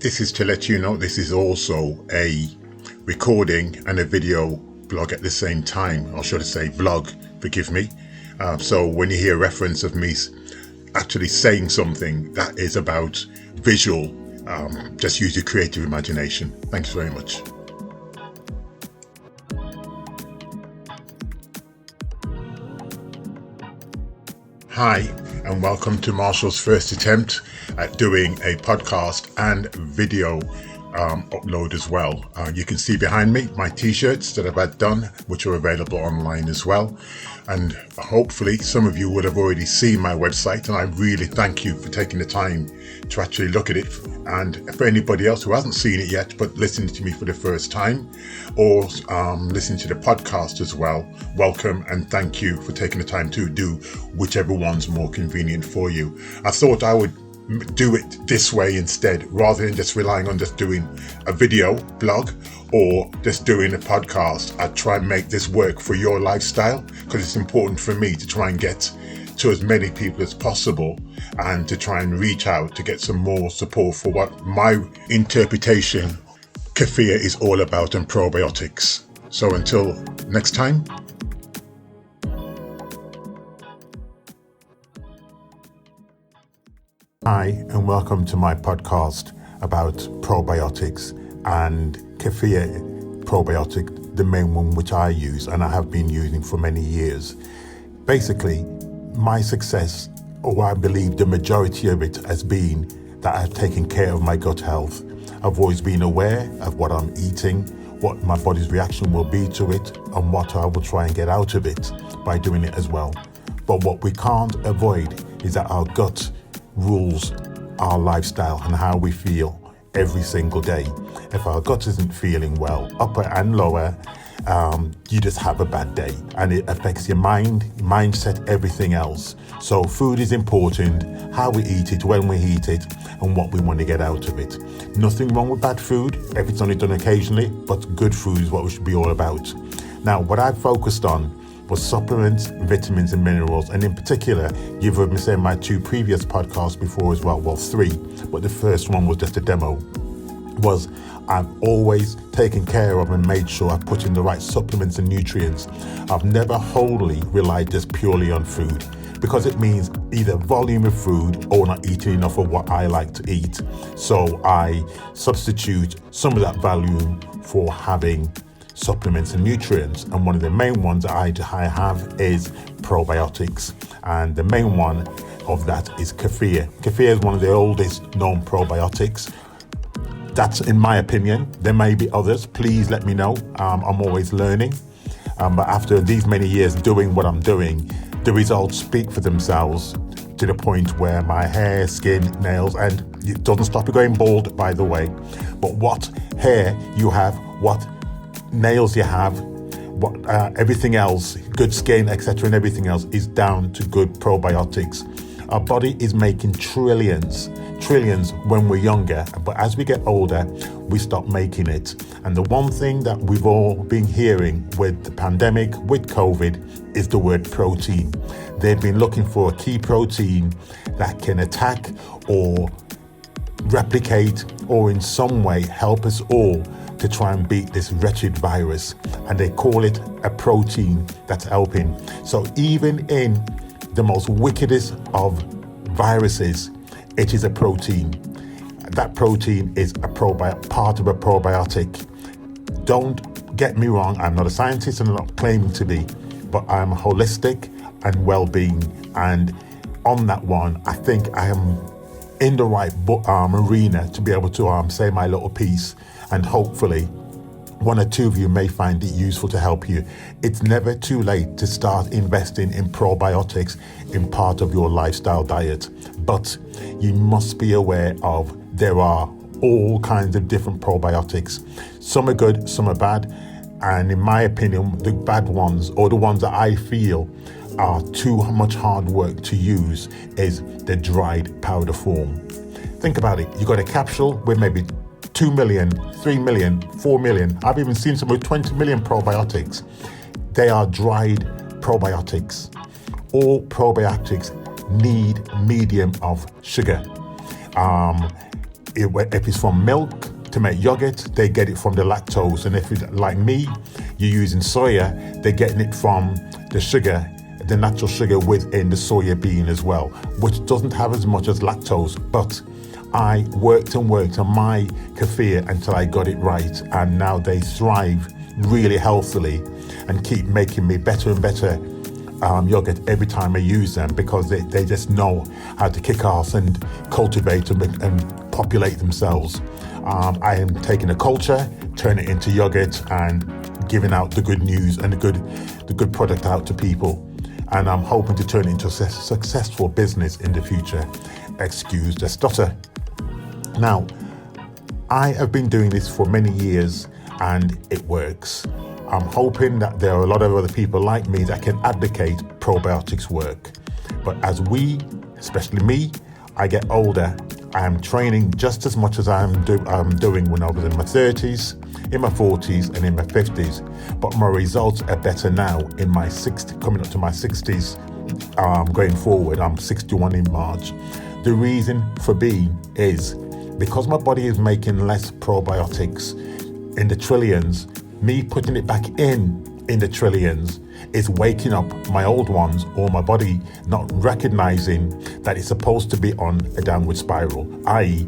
This is to let you know this is also a recording and a video blog at the same time, or should I say vlog, forgive me. So when you hear reference of me actually saying something that is about visual, just use your creative imagination. Thanks very much. Hi, and welcome to Marshall's first attempt at doing a podcast and video upload as well. You can see behind me my t-shirts that I've had done, which are available online as well. And hopefully some of you would have already seen my website, and I really thank you for taking the time to actually look at it. And for anybody else who hasn't seen it yet, but listening to me for the first time, or listening to the podcast as well, welcome and thank you for taking the time to do whichever one's more convenient for you. I thought I would do it this way instead, rather than just relying on just doing a video blog or just doing a podcast. I try and make this work for your lifestyle, because it's important for me to try and get to as many people as possible and to try and reach out to get some more support for what my interpretation kefir is all about, and probiotics. So until next time. Hi, and welcome to my podcast about probiotics and kefir probiotic, the main one which I use and I have been using for many years. Basically, my success, or I believe the majority of it, has been that I've taken care of my gut health. I've always been aware of what I'm eating, what my body's reaction will be to it, and what I will try and get out of it by doing it as well. But what we can't avoid is that our gut rules our lifestyle and how we feel every single day. If our gut isn't feeling well, upper and lower, you just have a bad day, and it affects your mind, mindset, everything else. So food is important, how we eat it, when we eat it, and what we want to get out of it. Nothing wrong with bad food if it's only done occasionally, but good food is what we should be all about. Now, what I focused on was supplements, vitamins and minerals, and in particular, you've heard me say in my two previous podcasts before as well, three, but the first one was just a demo, was I've always taken care of and made sure I've put in the right supplements and nutrients. I've never wholly relied just purely on food, because it means either volume of food or not eating enough of what I like to eat. So I substitute some of that volume for having supplements and nutrients, and one of the main ones that I have is probiotics, and the main one of that is kefir. Kefir is one of the oldest known probiotics. That's in my opinion. There may be others. Please let me know. I'm always learning, but after these many years doing what I'm doing, the results speak for themselves, to the point where my hair, skin, nails, and it doesn't stop you going bald, by the way, but what hair you have, what nails you have, what everything else, good skin, etc., and everything else is down to good probiotics. Our body is making trillions when we're younger, but as we get older, we stop making it. And the one thing that we've all been hearing with the pandemic, with COVID, is the word protein. They've been looking for a key protein that can attack or replicate or in some way help us all to try and beat this wretched virus, and they call it a protein that's helping. So even in the most wickedest of viruses, it is a protein. That protein is a part of a probiotic. Don't get me wrong, I'm not a scientist and I'm not claiming to be, but I'm holistic and well-being, and on that one, I think I am in the right arena to be able to say my little piece, and hopefully one or two of you may find it useful to help you. It's never too late to start investing in probiotics in part of your lifestyle diet, but you must be aware of there are all kinds of different probiotics. Some are good, some are bad, and in my opinion, the bad ones, or the ones that I feel are too much hard work to use, is the dried powder form. Think about it. You got a capsule with maybe 2 million, 3 million, 4 million. I've even seen some with 20 million probiotics. They are dried probiotics. All probiotics need medium of sugar. if it's from milk to make yogurt, they get it from the lactose. And if it's like me, you're using soya, they're getting it from the sugar, the natural sugar within the soya bean as well, which doesn't have as much as lactose. But I worked on my kefir until I got it right, and now they thrive really healthily and keep making me better and better yogurt every time I use them, because they just know how to kick ass and cultivate them and populate themselves. I am taking a culture, turning it into yogurt, and giving out the good news and the good product out to people. And I'm hoping to turn it into a successful business in the future. Excuse the stutter. Now, I have been doing this for many years and it works. I'm hoping that there are a lot of other people like me that can advocate probiotics work. But as we, especially me, I get older, I am training just as much as I'm doing when I was in my 30s, in my 40s and in my 50s. But my results are better now in my 60s, coming up to my 60s, going forward. I'm 61 in March. The reason for being is because my body is making less probiotics in the trillions. Me putting it back in the trillions is waking up my old ones, or my body not recognizing that it's supposed to be on a downward spiral, i.e.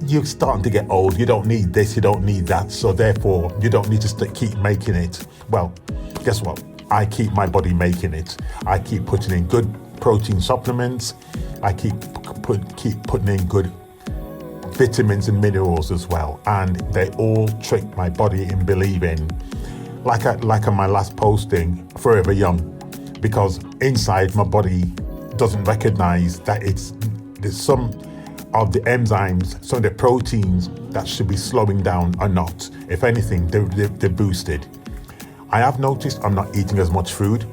you're starting to get old, you don't need this, you don't need that, so therefore you don't need to keep making it. Well, guess what? I keep my body making it. I keep putting in good protein supplements. I keep putting in good vitamins and minerals as well, and they all trick my body in believing, like on my last posting, forever young, because inside my body doesn't recognize that there's some of the enzymes, some of the proteins that should be slowing down are not. If anything, they're boosted. I have noticed I'm not eating as much food,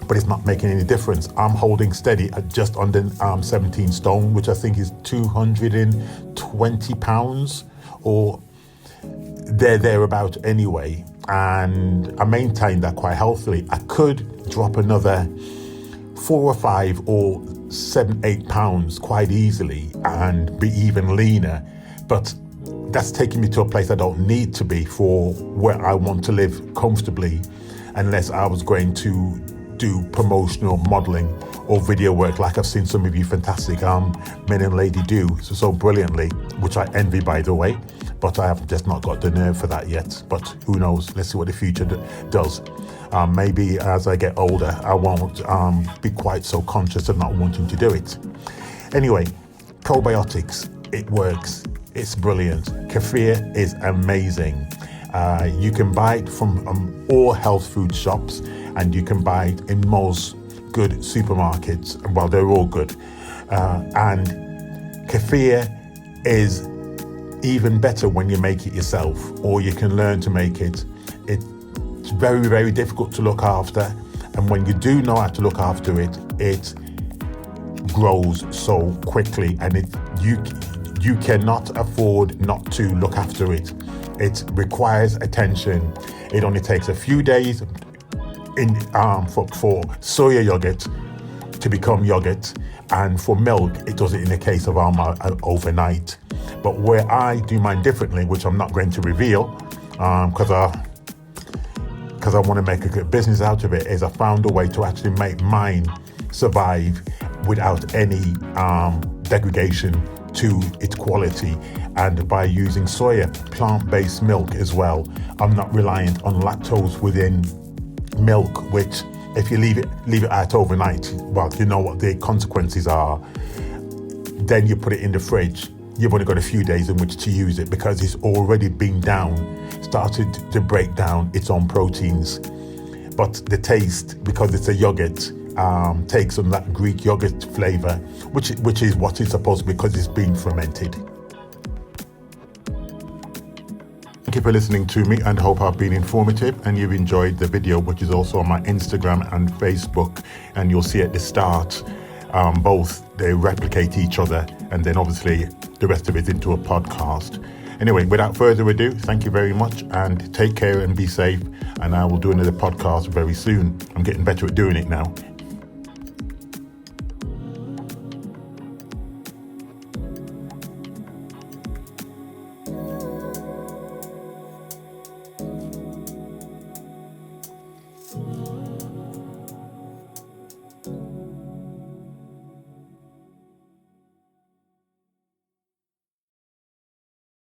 but it's not making any difference. I'm holding steady at just under 17 stone, which I think is 220 pounds, or thereabout anyway. And I maintain that quite healthily. I could drop another 4 or 5 or 7, 8 pounds quite easily and be even leaner. But that's taking me to a place I don't need to be for where I want to live comfortably, unless I was going to do promotional modeling or video work like I've seen some of you fantastic men and ladies do so brilliantly, which I envy, by the way, but I have just not got the nerve for that yet. But who knows? Let's see what the future does. Maybe as I get older, I won't be quite so conscious of not wanting to do it. Anyway, probiotics, it works. It's brilliant. Kefir is amazing. You can buy it from all health food shops, and you can buy it in most good supermarkets. Well, they're all good. And kefir is even better when you make it yourself, or you can learn to make it. It's very, very difficult to look after. And when you do know how to look after it, it grows so quickly, and you cannot afford not to look after it. It requires attention. It only takes a few days for soya yogurt to become yogurt, and for milk it does it in a case of overnight. But where I do mine differently, which I'm not going to reveal because I want to make a good business out of it, is I found a way to actually make mine survive without any degradation to its quality, and by using soya plant-based milk as well. I'm not reliant on lactose within milk, which if you leave it out overnight, well, you know what the consequences are. Then you put it in the fridge, you've only got a few days in which to use it, because it's already been started to break down its own proteins. But the taste, because it's a yogurt, takes on that Greek yogurt flavor, which is what it's supposed to be, because it's been fermented. Thank you for listening to me, and hope I've been informative and you've enjoyed the video, which is also on my Instagram and Facebook, and you'll see at the start both they replicate each other, and then obviously the rest of it into a podcast. Anyway, without further ado, thank you very much, and take care and be safe, and I will do another podcast very soon. I'm getting better at doing it now.